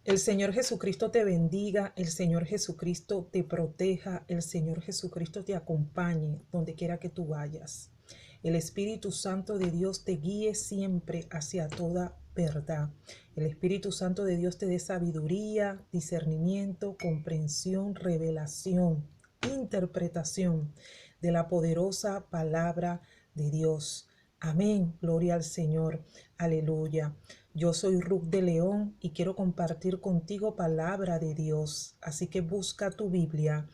El Señor Jesucristo te bendiga, el Señor Jesucristo te proteja, el Señor Jesucristo te acompañe donde quiera que tú vayas. El Espíritu Santo de Dios te guíe siempre hacia toda verdad. El Espíritu Santo de Dios te dé sabiduría, discernimiento, comprensión, revelación, interpretación de la poderosa palabra de Dios. Amén. Gloria al Señor. Aleluya. Yo soy Ruth de León y quiero compartir contigo palabra de Dios. Así que busca tu Biblia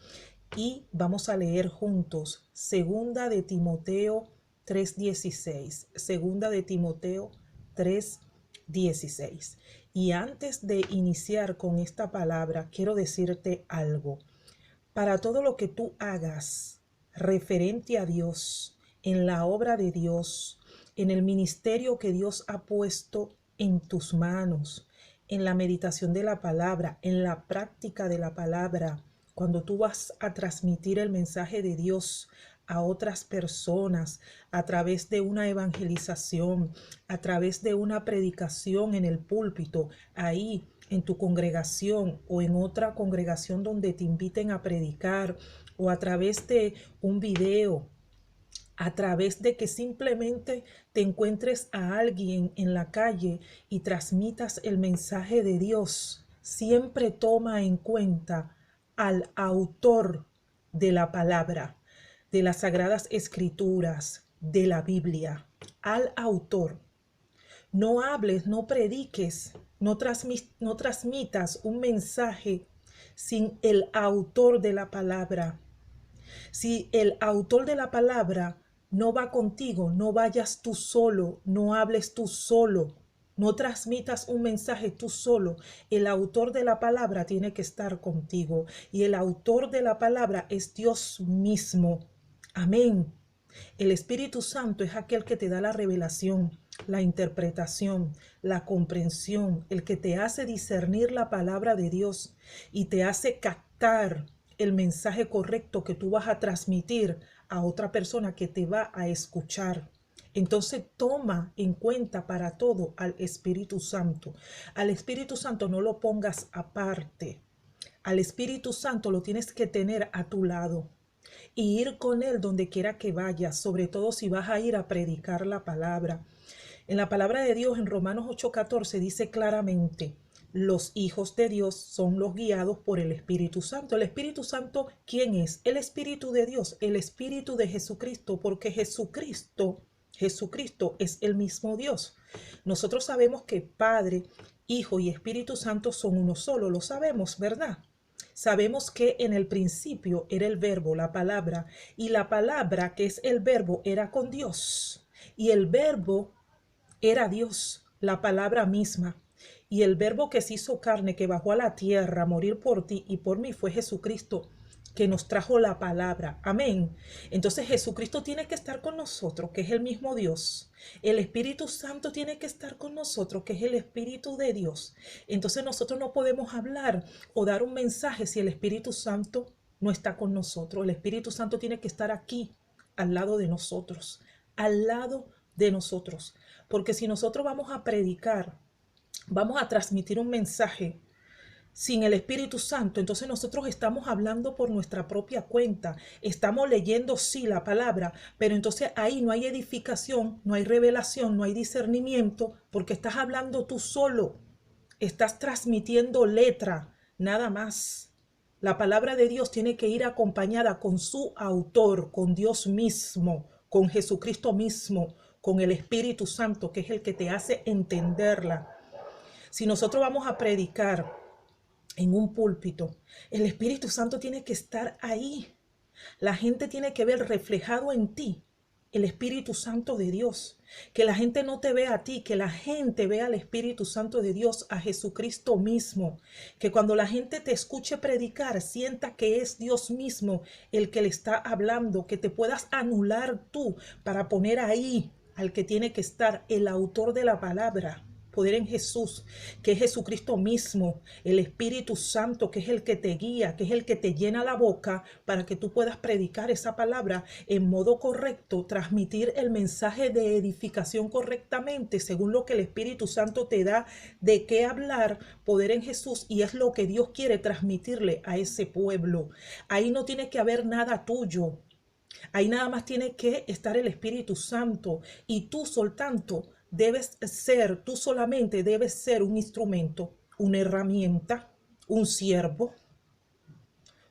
y vamos a leer juntos Segunda de Timoteo 3:16. Segunda de Timoteo 3:16. Y antes de iniciar con esta palabra, quiero decirte algo. Para todo lo que tú hagas referente a Dios, en la obra de Dios, en el ministerio que Dios ha puesto en tus manos, en la meditación de la palabra, en la práctica de la palabra, cuando tú vas a transmitir el mensaje de Dios a otras personas a través de una evangelización, a través de una predicación en el púlpito, ahí en tu congregación o en otra congregación donde te inviten a predicar, o a través de un video, a través de que simplemente te encuentres a alguien en la calle y transmitas el mensaje de Dios. Siempre toma en cuenta al autor de la palabra, de las sagradas escrituras, de la Biblia, al autor. No hables, no prediques, no transmitas un mensaje sin el autor de la palabra. Si el autor de la palabra no va contigo, no vayas tú solo, no hables tú solo, no transmitas un mensaje tú solo. El autor de la palabra tiene que estar contigo y el autor de la palabra es Dios mismo. Amén. El Espíritu Santo es aquel que te da la revelación, la interpretación, la comprensión, el que te hace discernir la palabra de Dios y te hace captar el mensaje correcto que tú vas a transmitir a otra persona que te va a escuchar. Entonces toma en cuenta para todo al Espíritu Santo. Al Espíritu Santo no lo pongas aparte. Al Espíritu Santo lo tienes que tener a tu lado y ir con él donde quiera que vayas, sobre todo si vas a ir a predicar la palabra. En la palabra de Dios, en Romanos 8:14, dice claramente: los hijos de Dios son los guiados por el Espíritu Santo. El Espíritu Santo, ¿quién es? El Espíritu de Dios, el Espíritu de Jesucristo, porque Jesucristo es el mismo Dios. Nosotros sabemos que Padre, Hijo y Espíritu Santo son uno solo, lo sabemos, ¿verdad? Sabemos que en el principio era el verbo, la palabra, y la palabra, que es el verbo, era con Dios. Y el verbo era Dios, la palabra misma. Y el verbo que se hizo carne, que bajó a la tierra a morir por ti y por mí, fue Jesucristo, que nos trajo la palabra. Amén. Entonces Jesucristo tiene que estar con nosotros, que es el mismo Dios. El Espíritu Santo tiene que estar con nosotros, que es el Espíritu de Dios. Entonces nosotros no podemos hablar o dar un mensaje si el Espíritu Santo no está con nosotros. El Espíritu Santo tiene que estar aquí, al lado de nosotros, al lado de nosotros. Porque si nosotros vamos a predicar, vamos a transmitir un mensaje sin el Espíritu Santo, entonces nosotros estamos hablando por nuestra propia cuenta, estamos leyendo sí la palabra, pero entonces ahí no hay edificación, no hay revelación, no hay discernimiento, porque estás hablando tú solo, estás transmitiendo letra, nada más. La palabra de Dios tiene que ir acompañada con su autor, con Dios mismo, con Jesucristo mismo, con el Espíritu Santo, que es el que te hace entenderla. Si nosotros vamos a predicar en un púlpito, el Espíritu Santo tiene que estar ahí. La gente tiene que ver reflejado en ti el Espíritu Santo de Dios. Que la gente no te vea a ti, que la gente vea al Espíritu Santo de Dios, a Jesucristo mismo. Que cuando la gente te escuche predicar, sienta que es Dios mismo el que le está hablando, que te puedas anular tú para poner ahí al que tiene que estar, el autor de la palabra. poder en Jesús, que es Jesucristo mismo, el Espíritu Santo, que es el que te guía, que es el que te llena la boca para que tú puedas predicar esa palabra en modo correcto, transmitir el mensaje de edificación correctamente, según lo que el Espíritu Santo te da de qué hablar, poder en Jesús, y es lo que Dios quiere transmitirle a ese pueblo. Ahí no tiene que haber nada tuyo. Ahí nada más tiene que estar el Espíritu Santo y tú soltanto tú solamente debes ser un instrumento, una herramienta, un siervo,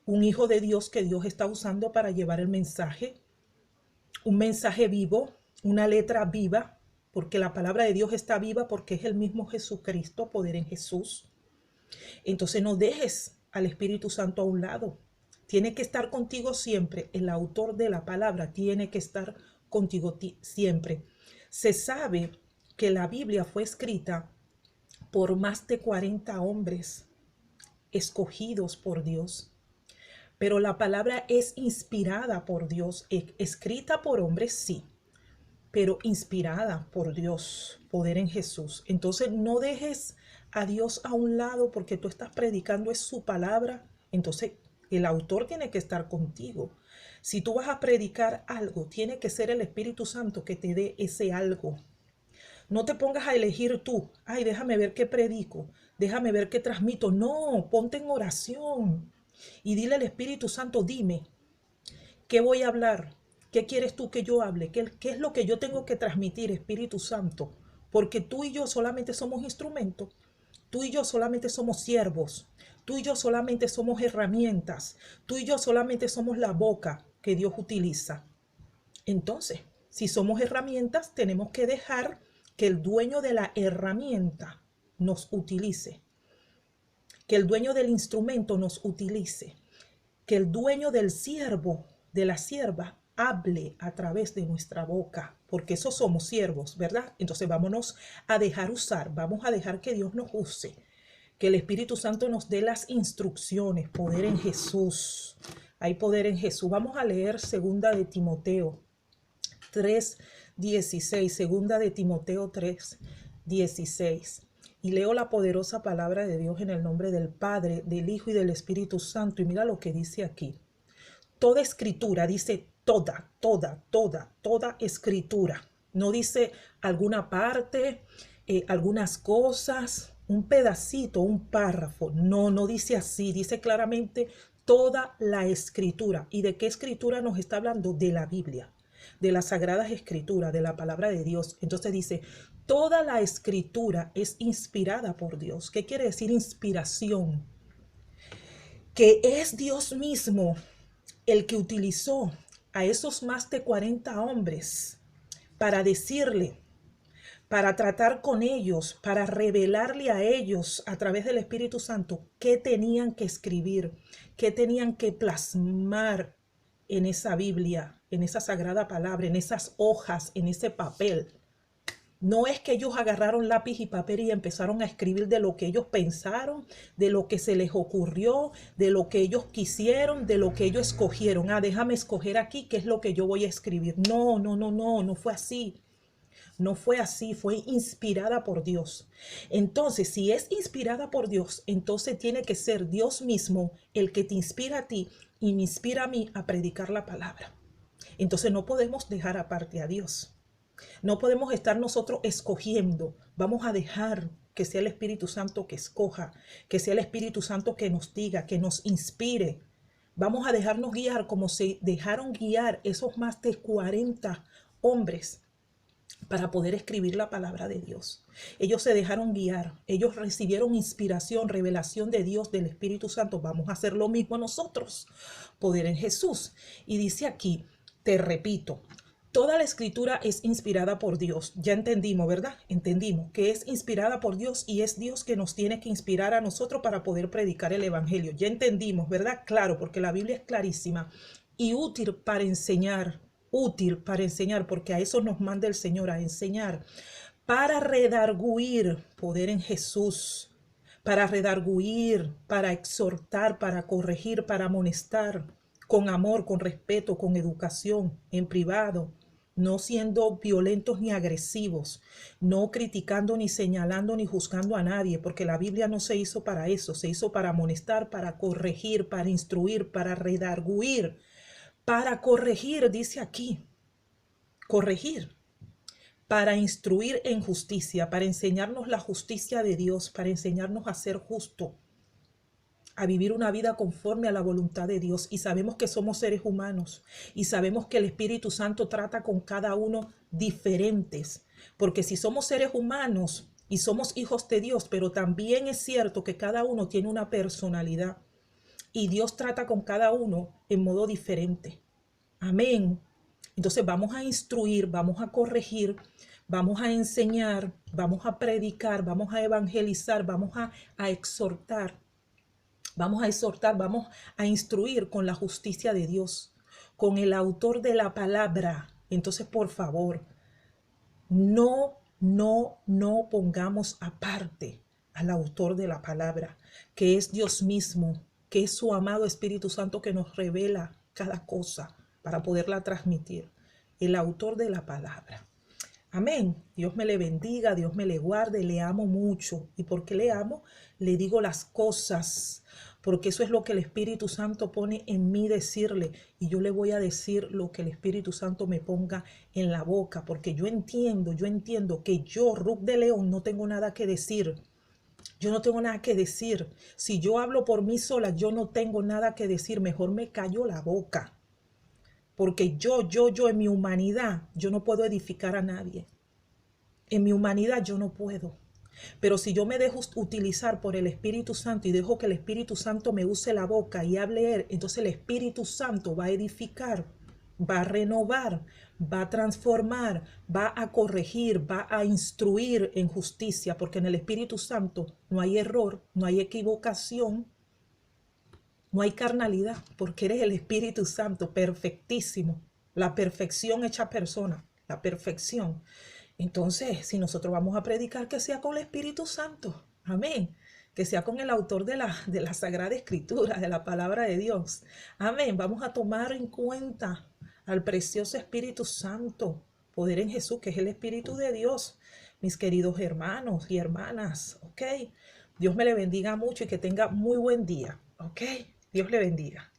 un hijo de Dios que Dios está usando para llevar el mensaje, un mensaje vivo, una letra viva, porque la palabra de Dios está viva porque es el mismo Jesucristo, poder en Jesús. Entonces no dejes al Espíritu Santo a un lado. Tiene que estar contigo siempre. El autor de la palabra tiene que estar contigo siempre. Se sabe que la Biblia fue escrita por más de 40 hombres escogidos por Dios. Pero la palabra es inspirada por Dios, escrita por hombres, sí, pero inspirada por Dios, poder en Jesús. Entonces no dejes a Dios a un lado porque tú estás predicando es su palabra. Entonces el autor tiene que estar contigo. Si tú vas a predicar algo, tiene que ser el Espíritu Santo que te dé ese algo. No te pongas a elegir tú. Ay, déjame ver qué predico. Déjame ver qué transmito. No, ponte en oración y dile al Espíritu Santo, dime, ¿qué voy a hablar? ¿Qué quieres tú que yo hable? ¿Qué es lo que yo tengo que transmitir, Espíritu Santo? Porque tú y yo solamente somos instrumentos. Tú y yo solamente somos siervos. Tú y yo solamente somos herramientas. Tú y yo solamente somos la boca que Dios utiliza. Entonces, si somos herramientas, tenemos que dejar que el dueño de la herramienta nos utilice. Que el dueño del instrumento nos utilice. Que el dueño del siervo, de la sierva, hable a través de nuestra boca, porque esos somos siervos, ¿verdad? Entonces vámonos a dejar usar, vamos a dejar que Dios nos use, que el Espíritu Santo nos dé las instrucciones, poder en Jesús. Hay poder en Jesús. Vamos a leer segunda de Timoteo 3:16, segunda de Timoteo 3:16. Y leo la poderosa palabra de Dios en el nombre del Padre, del Hijo y del Espíritu Santo. Y mira lo que dice aquí. Toda escritura, dice toda escritura. No dice alguna parte, algunas cosas, un pedacito, un párrafo. No, no dice así. Dice claramente toda la escritura. ¿Y de qué escritura nos está hablando? De la Biblia, de las sagradas escrituras, de la palabra de Dios. Entonces dice, toda la escritura es inspirada por Dios. ¿Qué quiere decir inspiración? Que es Dios mismo el que utilizó a esos más de 40 hombres para decirle, para tratar con ellos, para revelarle a ellos a través del Espíritu Santo qué tenían que escribir, qué tenían que plasmar en esa Biblia, en esa sagrada palabra, en esas hojas, en ese papel. No es que ellos agarraron lápiz y papel y empezaron a escribir de lo que ellos pensaron, de lo que se les ocurrió, de lo que ellos quisieron, de lo que ellos escogieron. Déjame escoger aquí qué es lo que yo voy a escribir. No fue así. No fue así, fue inspirada por Dios. Entonces, si es inspirada por Dios, entonces tiene que ser Dios mismo el que te inspira a ti y me inspira a mí a predicar la palabra. Entonces no podemos dejar aparte a Dios. No podemos estar nosotros escogiendo. Vamos a dejar que sea el Espíritu Santo que escoja, que sea el Espíritu Santo que nos diga, que nos inspire. Vamos a dejarnos guiar como se dejaron guiar esos más de 40 hombres para poder escribir la palabra de Dios. Ellos se dejaron guiar, ellos recibieron inspiración, revelación de Dios, del Espíritu Santo. Vamos a hacer lo mismo nosotros, poder en Jesús. Y dice aquí, te repito, toda la escritura es inspirada por Dios. Ya entendimos, ¿verdad? Entendimos que es inspirada por Dios y es Dios que nos tiene que inspirar a nosotros para poder predicar el evangelio. Ya entendimos, ¿verdad? Claro, porque la Biblia es clarísima y útil para enseñar, porque a eso nos manda el Señor, a enseñar, para redarguir, poder en Jesús, para redarguir, para exhortar, para corregir, para amonestar, con amor, con respeto, con educación, en privado, no siendo violentos ni agresivos, no criticando ni señalando ni juzgando a nadie, porque la Biblia no se hizo para eso, se hizo para amonestar, para corregir, para instruir, para redarguir, para corregir, dice aquí, corregir, para instruir en justicia, para enseñarnos la justicia de Dios, para enseñarnos a ser justo, a vivir una vida conforme a la voluntad de Dios. Y sabemos que somos seres humanos y sabemos que el Espíritu Santo trata con cada uno diferentes, porque si somos seres humanos y somos hijos de Dios, pero también es cierto que cada uno tiene una personalidad y Dios trata con cada uno en modo diferente. Amén. Entonces vamos a instruir, vamos a corregir, vamos a enseñar, vamos a predicar, vamos a evangelizar, vamos a exhortar. Vamos a exhortar, vamos a instruir con la justicia de Dios, con el autor de la palabra. Entonces, por favor, no pongamos aparte al autor de la palabra, que es Dios mismo, que es su amado Espíritu Santo que nos revela cada cosa para poderla transmitir. El autor de la palabra. Amén. Dios me le bendiga, Dios me le guarde, le amo mucho. ¿Y porque le amo? Le digo las cosas, porque eso es lo que el Espíritu Santo pone en mí decirle. Y yo le voy a decir lo que el Espíritu Santo me ponga en la boca, porque yo entiendo que yo, Ruth de León, no tengo nada que decir. Yo no tengo nada que decir. Si yo hablo por mí sola, yo no tengo nada que decir. Mejor me callo la boca. Porque yo en mi humanidad, yo no puedo edificar a nadie. En mi humanidad yo no puedo. Pero si yo me dejo utilizar por el Espíritu Santo y dejo que el Espíritu Santo me use la boca y hable él, entonces el Espíritu Santo va a edificar, va a renovar, va a transformar, va a corregir, va a instruir en justicia, porque en el Espíritu Santo no hay error, no hay equivocación, no hay carnalidad, porque eres el Espíritu Santo, perfectísimo, la perfección hecha persona, la perfección. Entonces, si nosotros vamos a predicar, que sea con el Espíritu Santo, amén, que sea con el autor de la Sagrada Escritura, de la palabra de Dios, amén. Vamos a tomar en cuenta al precioso Espíritu Santo, poder en Jesús, que es el Espíritu de Dios, mis queridos hermanos y hermanas, ok. Dios me le bendiga mucho y que tenga muy buen día, ok. Dios le bendiga.